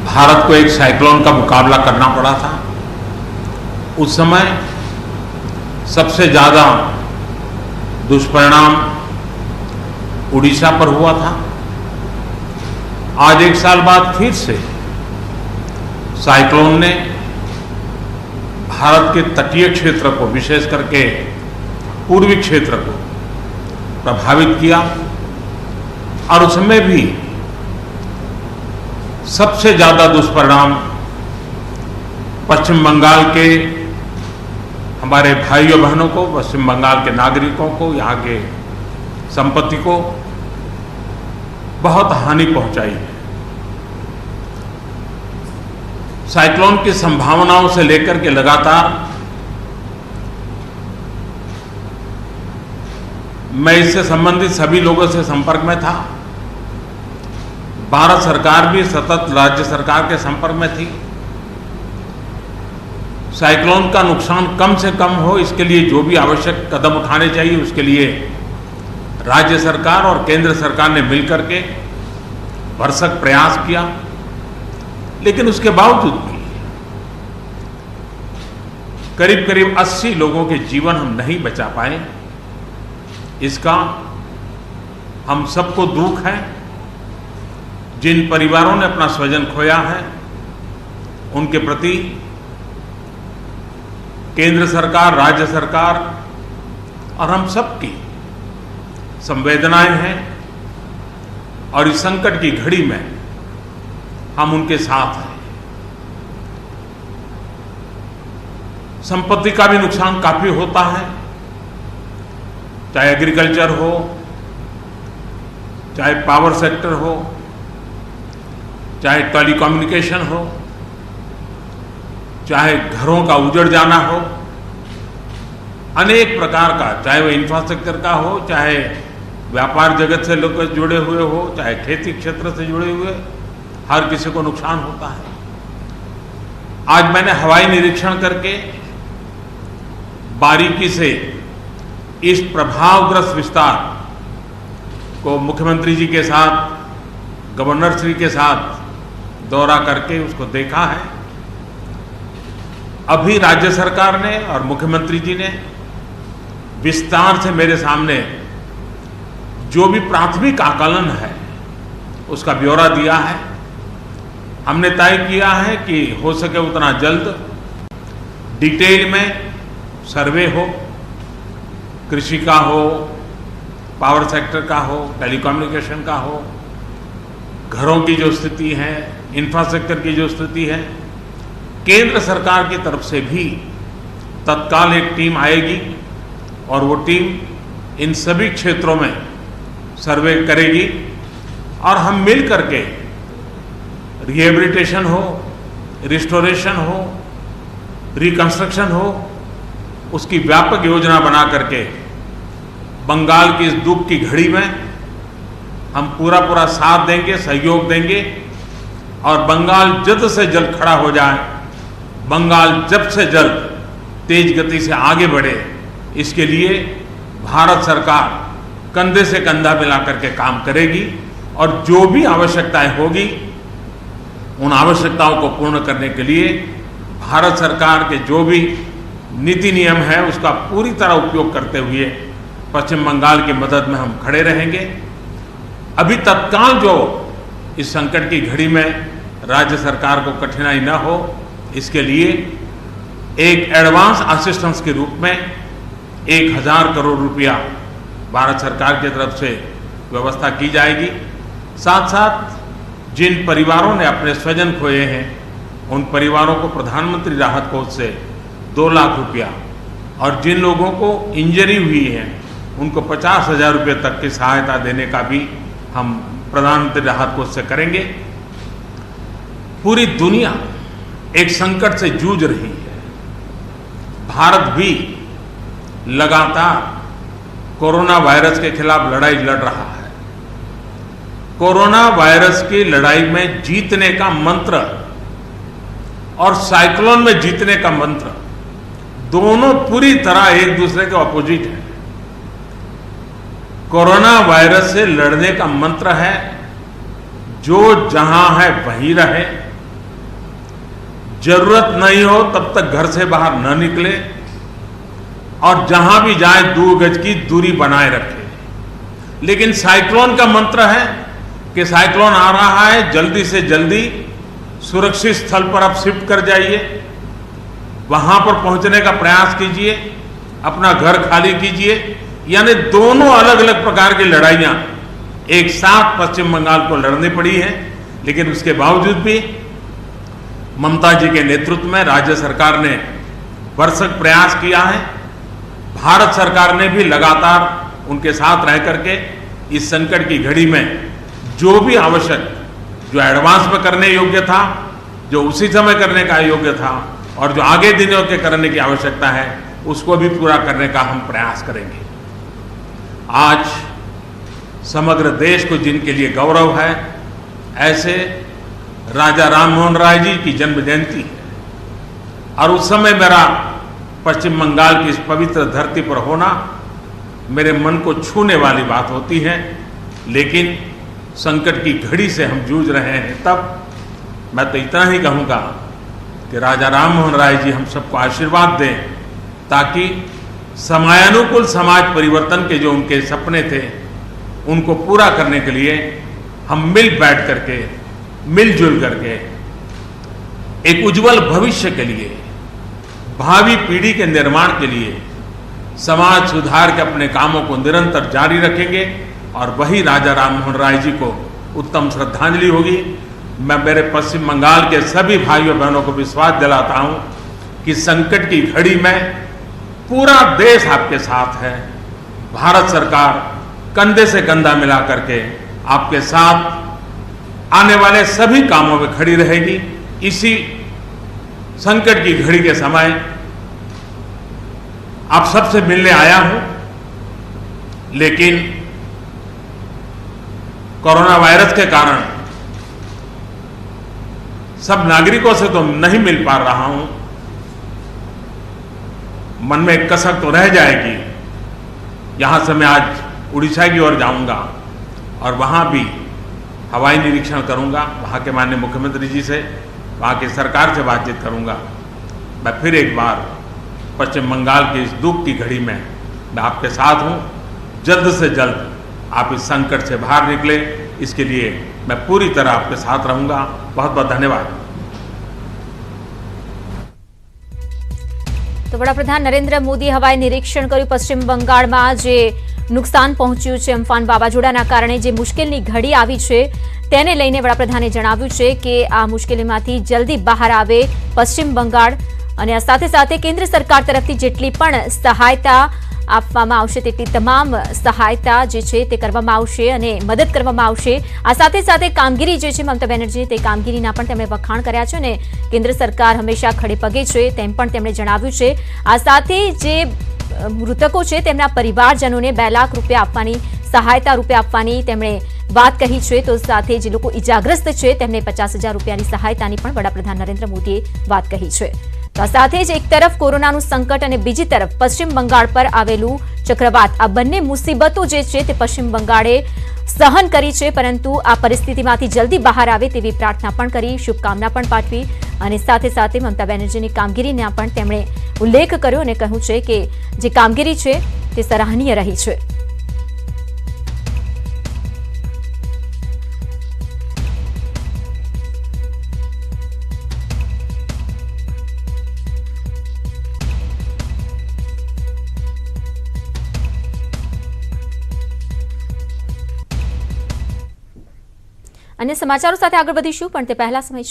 भारत को एक साइक्लोन का मुकाबला करना पड़ा था। उस समय सबसे ज़्यादा दुष्परिणाम उड़ीसा पर हुआ था। आज एक साल बाद फिर से साइक्लोन ने भारत के तटीय क्षेत्र को, विशेष करके पूर्वी क्षेत्र को प्रभावित किया और उसमें भी सबसे ज़्यादा दुष्परिणाम पश्चिम बंगाल के हमारे भाइयों बहनों को, पश्चिम बंगाल के नागरिकों को, यहाँ के संपत्ति को बहुत हानि पहुंचाई है। साइक्लोन की संभावनाओं से लेकर के लगातार मैं इससे संबंधित सभी लोगों से संपर्क में था। भारत सरकार भी सतत राज्य सरकार के संपर्क में थी। साइक्लोन का नुकसान कम से कम हो, इसके लिए जो भी आवश्यक कदम उठाने चाहिए उसके लिए राज्य सरकार और केंद्र सरकार ने मिलकर के भरसक प्रयास किया। लेकिन उसके बावजूद भी करीब करीब 80 लोगों के जीवन हम नहीं बचा पाए। इसका हम सबको दुख है। जिन परिवारों ने अपना स्वजन खोया है उनके प्रति केंद्र सरकार, राज्य सरकार और हम सबकी संवेदनाएं हैं और इस संकट की घड़ी में हम उनके साथ हैं। संपत्ति का भी नुकसान काफी होता है, चाहे एग्रीकल्चर हो, चाहे पावर सेक्टर हो, चाहे टेलीकम्युनिकेशन हो, चाहे घरों का उजड़ जाना हो, अनेक प्रकार का, चाहे वो इंफ्रास्ट्रक्चर का हो, चाहे व्यापार जगत से लोग जुड़े हुए हो, चाहे खेती क्षेत्र से जुड़े हुए, हर किसी को नुकसान होता है। आज मैंने हवाई निरीक्षण करके बारीकी से इस प्रभावग्रस्त विस्तार को मुख्यमंत्री जी के साथ, गवर्नर श्री के साथ दौरा करके उसको देखा है। अभी राज्य सरकार ने और मुख्यमंत्री जी ने विस्तार से मेरे सामने जो भी प्राथमिक आकलन है उसका ब्यौरा दिया है। हमने तय किया है कि हो सके उतना जल्द डिटेल में सर्वे हो, कृषि का हो, पावर सेक्टर का हो, टेलीकम्युनिकेशन का हो, घरों की जो स्थिति है, इंफ्रास्ट्रक्चर की जो स्थिति है। केंद्र सरकार की तरफ से भी तत्काल एक टीम आएगी और वो टीम इन सभी क्षेत्रों में सर्वे करेगी और हम मिल करके रिहेबिलिटेशन हो, रिस्टोरेशन हो, रिकंस्ट्रक्शन हो, उसकी व्यापक योजना बना करके बंगाल की इस दुख की घड़ी में हम पूरा साथ देंगे, सहयोग देंगे और बंगाल जल्द से जल्द खड़ा हो जाए, बंगाल जल्द से जल्द तेज गति से आगे बढ़े, इसके लिए भारत सरकार कंधे से कंधा मिला करके काम करेगी और जो भी आवश्यकताएं होगी उन आवश्यकताओं को पूर्ण करने के लिए भारत सरकार के जो भी नीति नियम है उसका पूरी तरह उपयोग करते हुए पश्चिम बंगाल की मदद में हम खड़े रहेंगे। अभी तत्काल जो इस संकट की घड़ी में राज्य सरकार को कठिनाई न हो, इसके लिए एक एडवांस असिस्टेंस के रूप में 1000 करोड़ रुपया भारत सरकार की तरफ से व्यवस्था की जाएगी। साथ साथ जिन परिवारों ने अपने स्वजन खोए हैं उन परिवारों को प्रधानमंत्री राहत कोष से 2 लाख रुपया और जिन लोगों को इंजरी हुई है उनको 50,000 रुपये तक की सहायता देने का भी हम प्रधानमंत्री राहत कोष से करेंगे। पूरी दुनिया एक संकट से जूझ रही है। भारत भी लगातार कोरोना वायरस के खिलाफ लड़ाई लड़ रहा है। कोरोना वायरस की लड़ाई में जीतने का मंत्र और साइक्लोन में जीतने का मंत्र दोनों पूरी तरह एक दूसरे के ऑपोजिट है। कोरोना वायरस से लड़ने का मंत्र है जो जहां है वहीं रहे, जरूरत नहीं हो तब तक घर से बाहर न निकले और जहां भी जाए 2 गज की दूरी बनाए रखें। लेकिन साइक्लोन का मंत्र है कि साइक्लोन आ रहा है, जल्दी से जल्दी सुरक्षित स्थल पर आप शिफ्ट कर जाइए, वहां पर पहुंचने का प्रयास कीजिए, अपना घर खाली कीजिए। यानी दोनों अलग अलग प्रकार की लड़ाइयां एक साथ पश्चिम बंगाल को लड़नी पड़ी है। लेकिन उसके बावजूद भी ममता जी के नेतृत्व में राज्य सरकार ने भरसक प्रयास किया है। भारत सरकार ने भी लगातार उनके साथ रह करके इस संकट की घड़ी में जो भी आवश्यक, जो एडवांस में करने योग्य था, जो उसी समय करने का योग्य था और जो आगे दिनों के करने की आवश्यकता है, उसको भी पूरा करने का हम प्रयास करेंगे। आज समग्र देश को जिनके लिए गौरव है, ऐसे राजा राममोहन राय जी की जन्म जयंती है और उस समय मेरा पश्चिम बंगाल की इस पवित्र धरती पर होना मेरे मन को छूने वाली बात होती है। लेकिन संकट की घड़ी से हम जूझ रहे हैं, तब मैं तो इतना ही कहूँगा कि राजा राममोहन राय जी हम सबको आशीर्वाद दें ताकि समयानुकूल समाज परिवर्तन के जो उनके सपने थे उनको पूरा करने के लिए हम मिल बैठ करके, मिलजुल करके एक उज्जवल भविष्य के लिए, भावी पीढ़ी के निर्माण के लिए समाज सुधार के अपने कामों को निरंतर जारी रखेंगे और वही राजा राममोहन राय जी को उत्तम श्रद्धांजलि होगी। मैं मेरे पश्चिम बंगाल के सभी भाइयों बहनों को विश्वास दिलाता हूं कि संकट की घड़ी में पूरा देश आपके साथ है। भारत सरकार कंधे से कंधा मिला करके आपके साथ आने वाले सभी कामों में खड़ी रहेगी। इसी संकट की घड़ी के समय आप सबसे मिलने आया हूं, लेकिन कोरोना वायरस के कारण सब नागरिकों से तो नहीं मिल पा रहा हूं। मन में एक कसक तो रह जाएगी। यहां से मैं आज उड़ीसा की ओर जाऊंगा और वहां भी हवाई निरीक्षण करूंगा, वहां के माननीय मुख्यमंत्री जी से, वहां की सरकार से बातचीत करूंगा। मैं फिर एक बार पश्चिम बंगाल की इस दुख की घड़ी में मैं आपके साथ हूं। जल्द से जल्द आप इस संकट से बाहर निकले, इसके लिए मैं पूरी तरह आपके साथ रहूंगा। बहुत बहुत धन्यवाद। तो वडाप्रधान नरेंद्र मोदी हवाई निरीक्षण કર્યું પશ્ચિમ બંગાળમાં જે નુકસાન પહોંચ્યું છે અમ્ફાન વાવાઝોડાના કારણે જે મુશ્કેલની ઘડી આવી છે તેને લઈને વડાપ્રધાને જણાવ્યું છે કે આ મુશ્કેલીમાંથી જલ્દી બહાર આવે પશ્ચિમ બંગાળ અને આ સાથે સાથે કેન્દ્ર સરકાર તરફથી જેટલી પણ સહાયતા આપવામાં આવશે તેટલી તમામ સહાયતા જે છે તે કરવામાં આવશે અને મદદ કરવામાં આવશે। આ સાથે સાથે કામગીરી જે છે મમતા બેનર્જી તે કામગીરીના પણ તેમણે વખાણ કર્યા છે અને કેન્દ્ર સરકાર હંમેશા ખડે પગે છે તેમ પણ તેમણે જણાવ્યું છે। આ સાથે જે મૃતકો છે તેમના પરિવારજનોને 2 લાખ રૂપિયા આપવાની સહાયતા રૂપે આપવાની તેમણે વાત કહી છે। તો સાથે જે લોકો ઇજાગ્રસ્ત છે તેમને 50,000 રૂપિયાની સહાયતાની પણ વડાપ્રધાન નરેન્દ્ર મોદીએ વાત કહી છે। તો સાથે જ એક તરફ કોરોનાનું સંકટ અને બીજી તરફ પશ્ચિમ બંગાળ પર આવેલું ચક્રવાત, આ બંને મુસીબતો જે છે તે પશ્ચિમ બંગાળે સહન કરી છે, પરંતુ આ પરિસ્થિતિમાંથી જલ્દી બહાર આવે તેવી પ્રાર્થના પણ કરી, શુભકામના પણ પાઠવી અને સાથે સાથે મમતા બેનર્જીની કામગીરીના પણ તેમણે ઉલ્લેખ કર્યો અને કહ્યું છે કે જે કામગીરી છે તે સરાહનીય રહી છે। अन्य समाचारों साथ आगे बढ़ीशुं, पण ते पहला समय